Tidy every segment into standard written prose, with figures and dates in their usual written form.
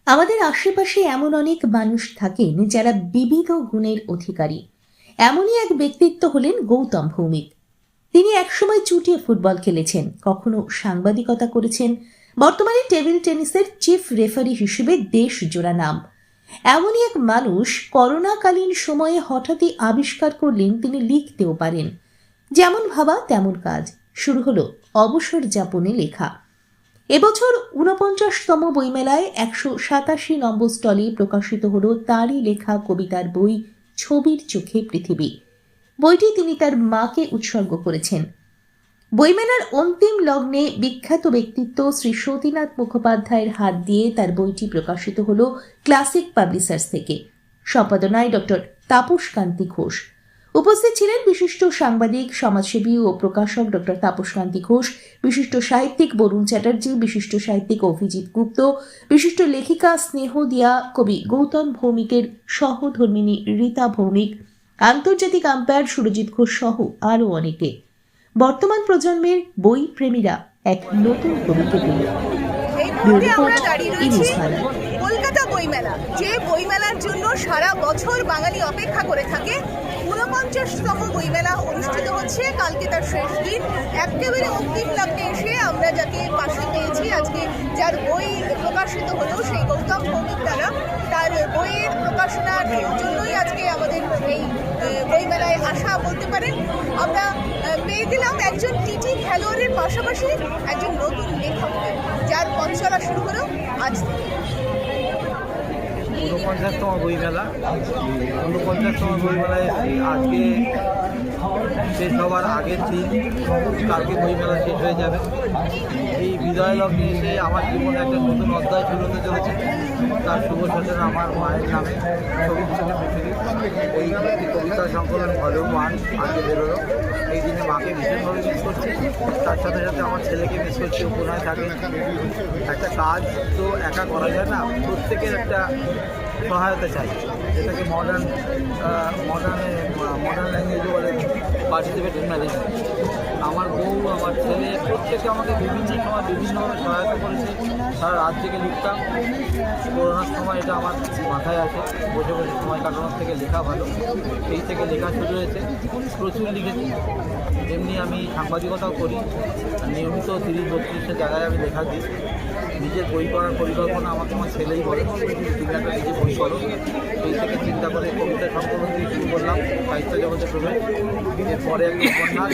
আমাদের আশেপাশে এমন অনেক মানুষ থাকেন যারা বিবিধ গুণের অধিকারী। এমনই এক ব্যক্তিত্ব হলেন গৌতম ভৌমিক। তিনি একসময় চুটিয়ে ফুটবল খেলেছেন, কখনো সাংবাদিকতা করেছেন, বর্তমানে টেবিল টেনিসের চিফ রেফারি হিসেবে দেশ জোড়া নাম। এমনই এক মানুষ করোনাকালীন সময়ে হঠাৎই আবিষ্কার করলেন তিনি লিখতেও পারেন। যেমন ভাবা তেমন কাজ, শুরু হলো অবসর যাপনে লেখা। এবছর ৪৯তম বইমেলায় ১৮৭ নম্বর স্টলে প্রকাশিত হল তাঁরই লেখা কবিতার বই ছবির চোখে পৃথিবী। বইটি তিনি তার মাকে উৎসর্গ করেছেন। বইমেলার অন্তিম লগ্নে বিখ্যাত ব্যক্তিত্ব শ্রী সতীনাথ মুখোপাধ্যায়ের হাত দিয়ে তার বইটি প্রকাশিত হল ক্লাসিক পাবলিশার্স থেকে। সম্পাদনায় ডক্টর তাপস কান্তি ঘোষ। উপস্থিত ছিলেন বিশিষ্ট সাংবাদিক, সমাজসেবী ও প্রকাশক ডক্টর তাপস কান্তি ঘোষ, বিশিষ্ট সাহিত্যিক বরুণ চ্যাটার্জি, বিশিষ্ট সাহিত্যিক অভিজিৎ গুপ্ত, বিশিষ্ট লেখিকা স্নেহদিয়া, কবি গৌতম ভৌমিকের সহধর্মিনী রীতা ভৌমিক, আন্তর্জাতিক আম্পায়ার সুরজিৎ ঘোষ সহ আরও অনেকে। বর্তমান প্রজন্মের বই প্রেমীরা এক নতুন কবিকে পেল। কলকাতা বইমেলা, যে বইমেলার জন্য সারা বছর বাঙালি অপেক্ষা করে থাকে, ৪৯তম বইমেলা অনুষ্ঠিত হচ্ছে। কালকে তার শেষ দিন। একেবারে অন্তিম লগ্নে এসে আমরা যাকে পাশে পেয়েছি, আজকে যার বই প্রকাশিত হলো সেই গৌতম ভৌমিক দ্বারা, তার বইয়ের প্রকাশনার জন্যই আজকে আমাদের এই বইমেলায় আসা বলতে পারেন। আমরা পেয়ে গেলাম একজন টিটি খেলোয়াড়ের পাশাপাশি একজন নতুন লেখককে, যার পথ চলা শুরু হলো আজ থেকে। ৪৯তম বইমেলা, ৪৯তম বইমেলায় আজকে শেষ হওয়ার আগের দিন, কালকে বইমেলা শেষ হয়ে যাবে। এই বিদায় লগ্নে এসে আমার জীবনে একটা নতুন অধ্যায় শুরু হতে চলেছে। তার শুভ সূচনা আমার মায়ের নামে ছবির চোখে পৃথিবী, এই কবিতা সংকলন ভলিউম 1 আজকে বেরোলো। এই দিনে মাকে ভীষণভাবে মিস করছি, তার সাথে সাথে আমার ছেলেকে মিস করছি। উপনয় থাকে, একটা কাজ তো একা করা যায় না, প্রত্যেকের একটা সহায়তা চাই, যেটাকে মডার্ন ল্যাঙ্গুয়েজে বলে পার্টিসিপেটিভ ম্যানেজমেন্ট। আমার বউ, আমার ছেলে প্রত্যেকে আমাকে বিভিন্ন সময় বিভিন্নভাবে সহায়তা করেছে। সারা রাত থেকে লিখতাম। করোনার সময় এটা আমার মাথায় আসে, বসে বসে সময় কাটানোর থেকে লেখা ভালো, এই থেকে লেখা শুরু হয়েছে। প্রচুর লিখেছি। এমনি আমি সাংবাদিকতাও করি, নিয়মিত ৩০-৩২ জায়গায় আমি লেখা দিই। নিজের বই করার পরিকল্পনা আমাকে আমার ছেলেই বলে, তুমি একটা নিজে বই করো। এই থেকে চিন্তা করে কবিতা সংকলন দিয়ে শুরু করলাম, সাহিত্য জগতে প্রবেশ। এরপরে একটা উপন্যাস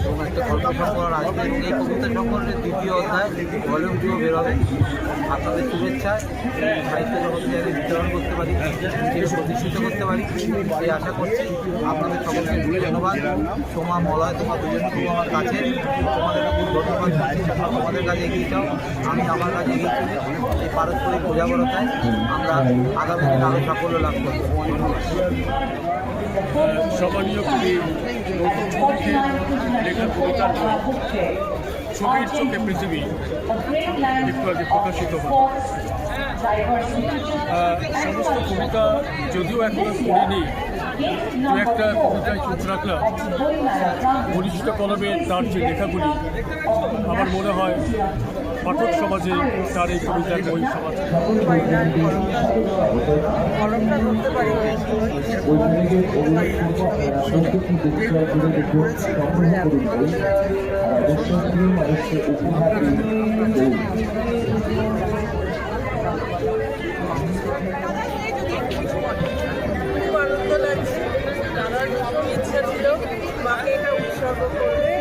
এবং একটা গল্প সংকলন আসবে, এবং এই কবিতা সংকলনের দ্বিতীয় অধ্যায় ভলিউম 2 বেরোবে। আপনাদের শুভেচ্ছায় এই সাহিত্য জগৎকে আমি বিতরণ করতে পারি, কেউ প্রতিষ্ঠিত করতে পারি, এই আশা করছি। আপনাদের সকলকে ধন্যবাদ। সোমা, মলয়, তোমার দুজন খুব আমার কাছে, তোমাদের খুব ধন্যবাদ। তোমাদের কাছে এগিয়ে যাও, আমি আমার কাছে এগিয়ে চলি। এই পারস্পরিক বোঝাপড়ায় আমরা আগামী দিনে আরও সাফল্য লাভ করব। সম্মানীয় কবি গৌতম ভৌমিকের লেখা কবিতার বই ছবির চোখে পৃথিবী একটু আগে প্রকাশিত হল। সমস্ত কবিতা যদিও এখনো পড়িনি, দু একটা কবিতায় চোখ রাখলাম। ঘনিষ্ঠ কলমে তার যে লেখাগুলি, আমার মনে হয় পাঠক সমাজে তার এই কবিতার বই সমাজ ইচ্ছা ছিল মাকে এটা উৎসর্গ করবে।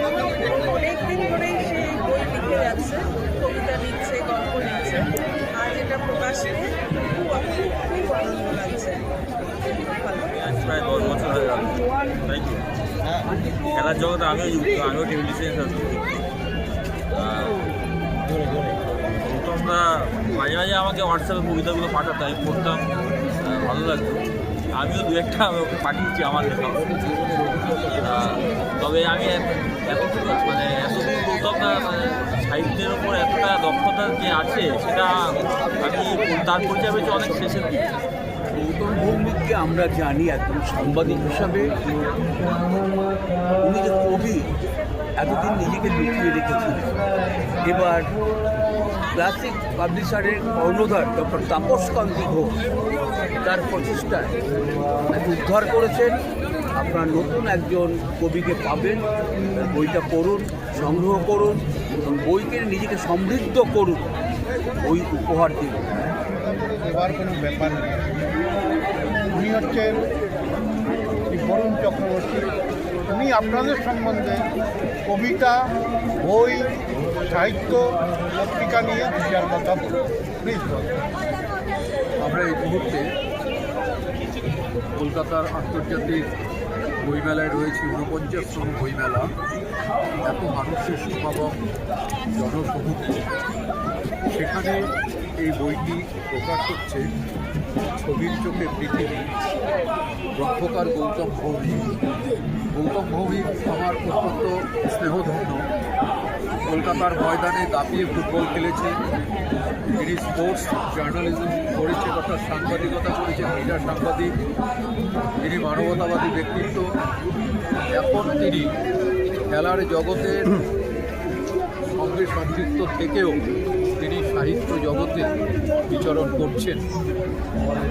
অনেকদিন ধরেই সেই বই লিখে যাচ্ছে, কবিতা লিখছে, গল্প লিখছে। আজ এটা প্রকাশ পেয়ে খুব আনন্দ লাগছে। প্রায় 10 বছর হয়ে গেল, তাই তো? খেলার জগতে আমিও যুক্ত, আমিও টেবিল টেনিস আছি। তোমরা মাঝে মাঝে আমাকে হোয়াটসঅ্যাপে কবিতাগুলো পাঠাতো, আমি পড়তাম, ভালো লাগতো। আমিও দু একটা ওকে পাঠিয়েছি আমার লেখা। তবে আমি এতটুকু বলতাম না, সাহিত্যের ওপর এতটা দক্ষতা যে আছে সেটা আমি তার পরিচয় পেয়েছি অনেক শেষের দিকে। গৌতম ভৌমিককে আমরা জানি একজন সাংবাদিক হিসাবে। উনি যে কবি, এতদিন নিজেকে লুকিয়ে রেখেছিলেন, এবার ক্লাসিক পাবলিশারের কর্ণধার ডক্টর তাপস কান্তি ঘোষ তার প্রচেষ্টায় উদ্ধার করেছেন। আপনার নতুন একজন কবিকে পাবেন, বইটা পড়ুন, সংগ্রহ করুন এবং বইকে নিজেকে সমৃদ্ধ করুন, বই উপহার দিন। এবার কোনো ব্যাপার নেই। উনি হচ্ছেন শ্রী বরুণ চক্রবর্তী। উনি আপনাদের সম্বন্ধে কবিতা, বই, সাহিত্য, পত্রিকা নিয়ে বিচার কথা বলুন। প্লিজ বলুন। আমরা এই মুহূর্তে কলকাতার আন্তর্জাতিক বইমেলায় রয়েছে 49তম বইমেলা। এত মানুষের সমাগম, জনসমুদ্র, সেখানে এই বইটি প্রকাশ হচ্ছে ছবির চোখে পৃথিবী, গ্রন্থকার গৌতম ভৌমিক। গৌতম ভৌমিক আমার অত্যন্ত স্নেহধন্য। কলকাতার ময়দানে দাপিয়ে ফুটবল খেলেছে, তিনি স্পোর্টস জার্নালিজম করেছেন, অর্থাৎ সাংবাদিকতা করেছেন, মিডিয়া সাংবাদিক। তিনি মানবতাবাদী ব্যক্তিত্ব। এখন তিনি খেলার জগতের সঙ্গে সম্পৃক্ত থেকেও তিনি সাহিত্য জগতে বিচরণ করছেন।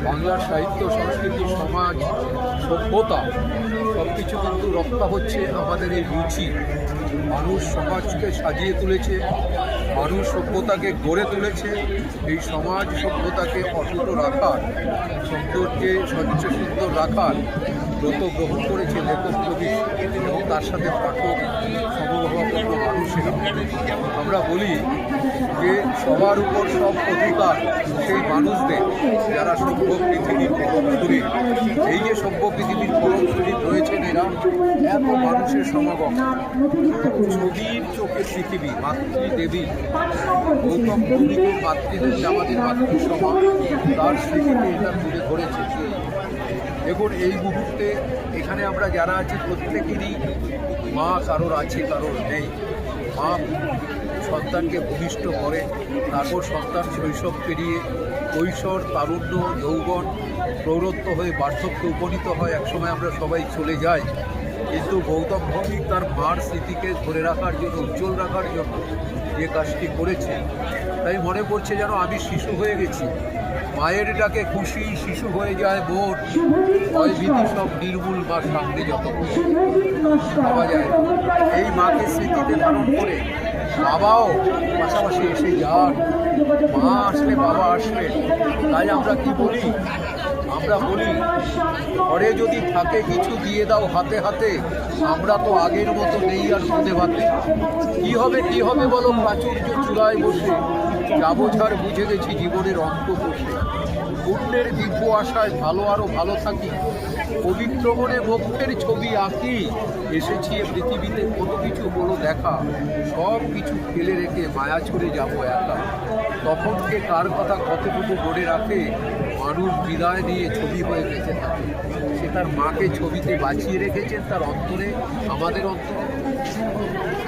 বাংলার সাহিত্য, সংস্কৃতি, সমাজ, সভ্যতা সব কিছু কিন্তু রক্ষা হচ্ছে আমাদের এই রুচি। মানুষ সমাজকে সাজিয়ে তুলেছে, মানুষ সভ্যতাকে গড়ে তুলেছে। এই সমাজ সভ্যতাকে অটুট রাখার, সৌন্দর্যে স্বচ্ছ সুন্দর রাখার ব্রত গ্রহণ করেছে লেখক কবি এবং তার সাথে পাঠক সমভাবাপন্ন মানুষেরা। আমরা বলি যে সবার উপর সব অধিকার সেই মানুষদের, যারা সভ্য পৃথিবীর পরমপুরী। এই যে সভ্য পৃথিবীর পরমপুরী রয়েছেন এরা, এত মানুষের সমাগম। ছবির চোখে পৃথিবী, মাতৃদেবী গৌতম ভৌমিকের মাতৃদেবী, আমাদের মাতৃসভা, তার স্মৃতিকে এটা তুলে ধরেছে। দেখুন, এই মুহূর্তে এখানে আমরা যারা আছি প্রত্যেকেরই মা কারোর আছে, কারোর নেই। মা সন্তানকে ভূমিষ্ঠ করে, তারপর সন্তান শৈশব পেরিয়ে কৈশোর, তারুণ্য, যৌবন, প্রৌঢ়ত্ব হয়ে বার্ধক্যে উপনীত হয়। একসময় আমরা সবাই চলে যাই, কিন্তু গৌতম ভৌমিক তার মার স্মৃতিকে ধরে রাখার জন্য, উজ্জ্বল রাখার জন্য যে কাজটি করেছে, তাই মনে পড়ছে যেন আমি শিশু হয়ে গেছি। মায়ের ডাকে খুশি শিশু হয়ে যায় বোন, ভয় ভীতি সব নির্মূল বা সামনে যত পাওয়া যায়। এই মাকে স্মৃতিতে ধারণ করে বাবাও পাশাপাশি এসে যান। মা আসলে বাবা আসবে। তাই আমরা কি বলি? আমরা বলি, ঘরে যদি থাকে কিছু দিয়ে দাও হাতে হাতে, আমরা তো আগের মতো নেই আর খুদে ভাতে। কি হবে বলো প্রাচুর্য চূড়ায় বসে, যাবো ঝাড় বুঝে গেছি জীবনের অন্ত বসে। পুণ্যের দিব্য আশায় ভালো আরো ভালো থাকি, পবিত্র মনে ভক্তের ছবি আঁকি। এসেছি এ পৃথিবীতে কত কিছু হলো দেখা, সব কিছু ফেলে রেখে মায়া ছুড়ে যাবো একা। তখন কে কার কথা কতটুকু মনে রাখে, মানুষ বিদায় নিয়ে ছবি হয়ে বেঁচে থাকে। সে তার মাকে ছবিতে বাঁচিয়ে রেখেছেন তার অন্তরে, আমাদের অন্তরে।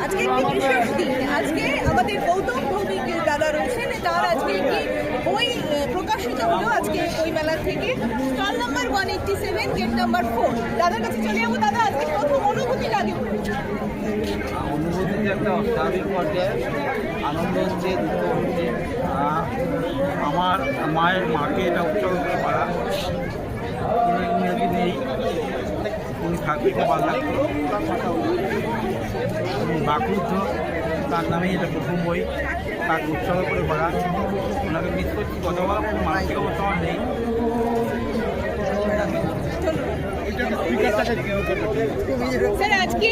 আজকে একটি বিশেষ দিন। আজকে আমাদের গৌতম ভৌমিক দাদা রয়েছেন, তার আজকে একটি বই প্রকাশিত হলো আজকে বইমেলা থেকে। Stall number 187, gate number 4। দাদার কাছে চলে যাবো। দাদা, আজকে প্রথম অনুভূতিটা আগে বলুন। অনুভূতি যে একটা অস্বাভাবিক পর্যায়ে আনন্দ হচ্ছে, দুঃখ হচ্ছে। আমার মাকে এটা উৎসর্গ করে পারা, উনি যদি নেই, উনি থাকতে খুব ভালো লাগতো। বাকরুদ্ধ, তার নামে এটা প্রথম বই, তাকে উৎসর্গ করে পড়া। ওনাকে মিস করছি, কথা বলা মানসিক অবস্থা আমার নেই। স্যার, আজকে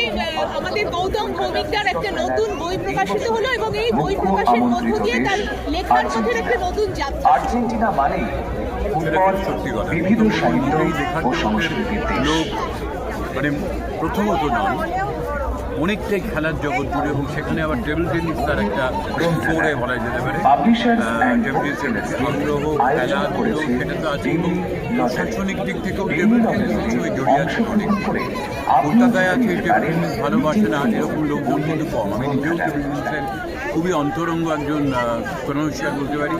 আমাদের গৌতম ভৌমিকদার একটা নতুন বই প্রকাশিত হলো এবং এই বই প্রকাশের মধ্য দিয়ে তার লেখার পথের একটা নতুন যাত্রা। আর্জেন্টিনা মানে ফুটবল, বিবিধ সাহিত্য ও সংস্কৃতির লোক মানে প্রথমত নয়, অনেকটাই খেলার জগৎ জুড়ে, এবং সেখানে আবার টেবিল টেনিস তার একটা ফোরে বলা যেতে পারে। টেবিল টেনিস সংগ্রহ, খেলা, সেটা তো আছে, এবং শৈক্ষণিক দিক থেকেও টেবিল টেনিস সবসময় জড়িয়ে আছে অনেক। কলকাতায় আছে টেবিল টেনিস ভালোবাসে না এরকম লোকজন কিন্তু কম। আমি নিজেও টেবিল টেনিসের খুবই অন্তরঙ্গ একজন কনসার বলতে পারি।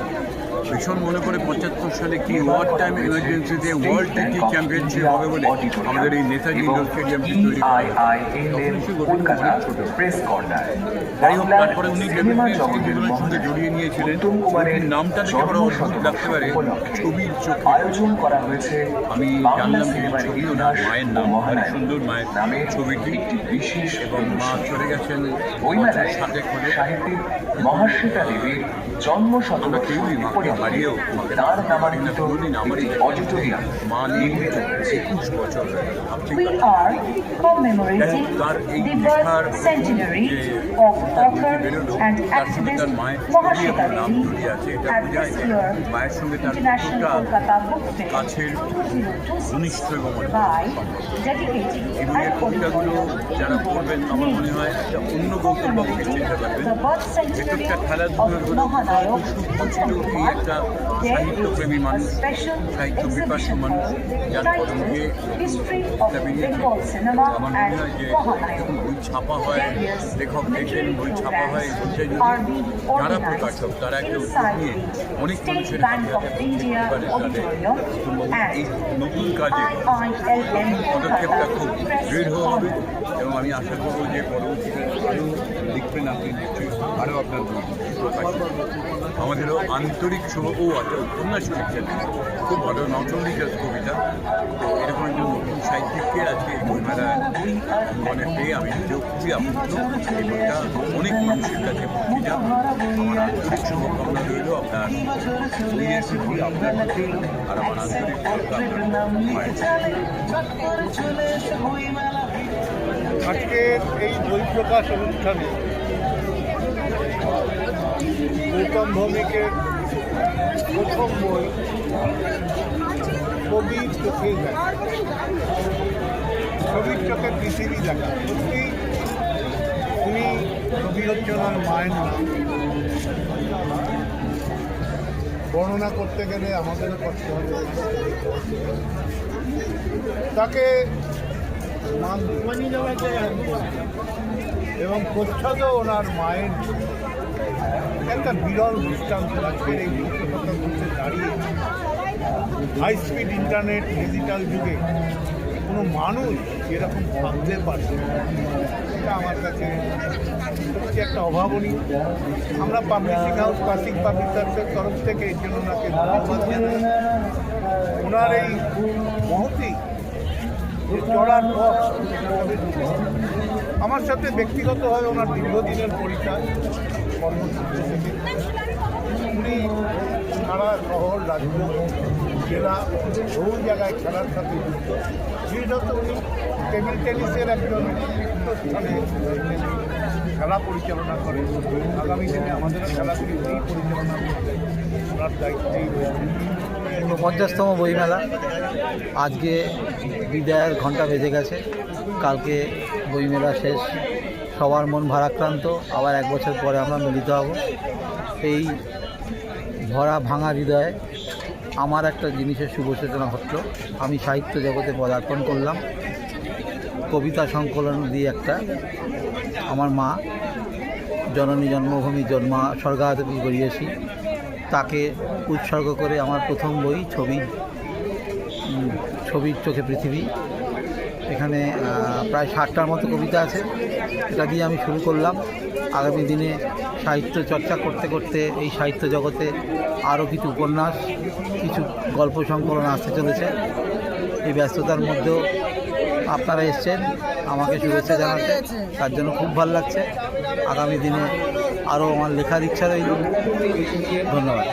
ভীষণ মনে করে 75 সালে কি ওয়ার টাইম ইমার্জেন্সিতে ওয়ার্ল্ড টেকি চ্যাম্পিয়নশিপ হবে বলে আমাদের এই নেতাজি ইন্ডোর স্টেডিয়ামটি তৈরি করা হয়। কলকাতা প্রেস কর্নার যাই হোক, তারপরে উনি ডেপুটি সিদ্দিকুল্লাহর সঙ্গে জড়িয়ে নিয়েছিলেন। ছবির নামটা দেখে বড় অদ্ভুত লাগতে পারে, ছবির চোখে। আয়োজন করা হয়েছে আমি জানলাম যে ছবি ওনার মায়ের নাম, অনেক সুন্দর মায়ের নামের ছবিটি, একটি বিশেষ এবং মা চলে গেছেন বইমেলায় সাথে করে। সাহিত্যিক মহাশ্বেতা দেবীর জন্ম আমরা কেউই মাকে হারিয়েও তার নামাঙ্কিত কোনোদিন আমারই অডিটোরিয়াম মা নির্মিত 21 বছর ভাবতে We are commemorating তার এই the লেখার birth centenary যে of author বেরোলো, and তার সঙ্গে activist তার মায়ের Mahashweta নাম Devi জড়িয়ে আছে। এটা at বোঝায় this যে year মায়ের সঙ্গে তার International কতটা Kolkata Book Fair কাছের, ঘনিষ্ঠ এবং 2026 by dedicating এই an বইয়ের কবিতাগুলো auditorium যারা পড়বেন আমার মনে হয় একটা অন্য গৌতম বাবুকে চিনতে পারবেন। the birth centenary একটা of খেলাধুলার হলো Mahanayak ছিল এই একটা সাহিত্যপ্রেমী মানুষ, special সাহিত্য বিপাসী মানুষ, যার কলম দিয়ে History of Bengal Cinema আমার মনে and হয় যে Mahanayak. যখন বই ছাপা হয়, লেখক দেখেন বই ছাপা হয়, বইটা যদি যারা প্রকাশক তারা একটা উদ্যোগ নিয়ে অনেক মানুষের হাতে হাতে পৌঁছে দিতে পারে, তাহলে এই নতুন কাজে পদক্ষেপটা খুব দৃঢ় হবে। এবং আমি আশা করবো যে পরবর্তীতে আরও লিখবেন, আপনি নিশ্চয়ই আরও আপনার বই প্রকাশিত। আমাদেরও আন্তরিক ও উপন্যাস লিখছেন, খুব ভালো, নট অনলি জাস্ট কবিতা। তো এরকম একজন নতুন সাহিত্যিককে আজকে এই বইমেলা অঙ্গনে পেয়ে আমি নিজেও খুবই আপ্লুত। এই বইটা অনেক মানুষের কাছে পৌঁছে যান, আমার আন্তরিক শুভকামনা রইল। আপনার বইয়ের প্রতি আপনার প্রতি আর আমার আন্তরিক শ্রদ্ধা আপনার মায়ের প্রতি। আজকের এই বই প্রকাশ অনুষ্ঠানে গৌতম ভৌমিকের প্রথম বই কবির চোখে দেখা, ছবির চোখে পৃথিবী দেখা। সত্যি উনি কবি হচ্ছেন ওনার মায়ের নাম। বর্ণনা করতে গেলে আমাদেরও কষ্ট হবে। তাকে এবং প্রচ্ছদও ওনার মায়ের একটা বিরল দৃষ্টান্ত। আজকের এই বিশ্বকতা বলতে দাঁড়িয়ে হাই স্পিড ইন্টারনেট ডিজিটাল যুগে কোনো মানুষ এরকম ভাবতে পারে, এটা আমার কাছে সত্যি একটা অভাবনীয়। আমরা পাবলিশিং হাউস ক্লাসিক পাবলিশার্সের তরফ থেকে এই জন্য ওনাকে ধন্যবাদ জানাই। ওনার এই মহতি চড়ার পথ আমার সাথে ব্যক্তিগতভাবে ওনার দীর্ঘদিনের পরিচয় কর্মসূত্র থেকে। উনি সারা শহর, রাজ্য, জেলা, বহু জায়গায় খেলার সাথে যুক্ত। বিশেষত উনি টেবিল টেনিসের একজন স্থানে খেলা পরিচালনা করেন। আগামী দিনে আমাদের খেলাগুলি এই পরিচালনা করতে ওনার দায়িত্বেই রয়েছে। 49তম বইমেলা আজকে বিদায়ের ঘন্টা বেজে গেছে। কালকে বইমেলা শেষ, সবার মন ভারাক্রান্ত। আবার এক বছর পরে আমরা মিলিত হব। এই ভরা ভাঙা হৃদয়ে আমার একটা জিনিসের শুভ সূচনা ঘটল। আমি সাহিত্য জগতে পদার্পণ করলাম কবিতা সংকলন দিয়ে একটা। আমার মা জননী জন্মভূমি স্বর্গাদপি গড়িয়েছি, তাকে উৎসর্গ করে আমার প্রথম বই ছবির চোখে পৃথিবী। এখানে প্রায় 60টার মতো কবিতা আছে। এটা দিয়ে আমি শুরু করলাম। আগামী দিনে সাহিত্য চর্চা করতে করতে এই সাহিত্য জগতে আরও কিছু উপন্যাস, কিছু গল্প সংকলন আসতে চলেছে। এই ব্যস্ততার মধ্যেও আপনারা এসছেন আমাকে শুভেচ্ছা জানাতে, তার জন্য খুব ভালো লাগছে। আগামী দিনে আরও আমার লেখার ইচ্ছা রইল। ধন্যবাদ।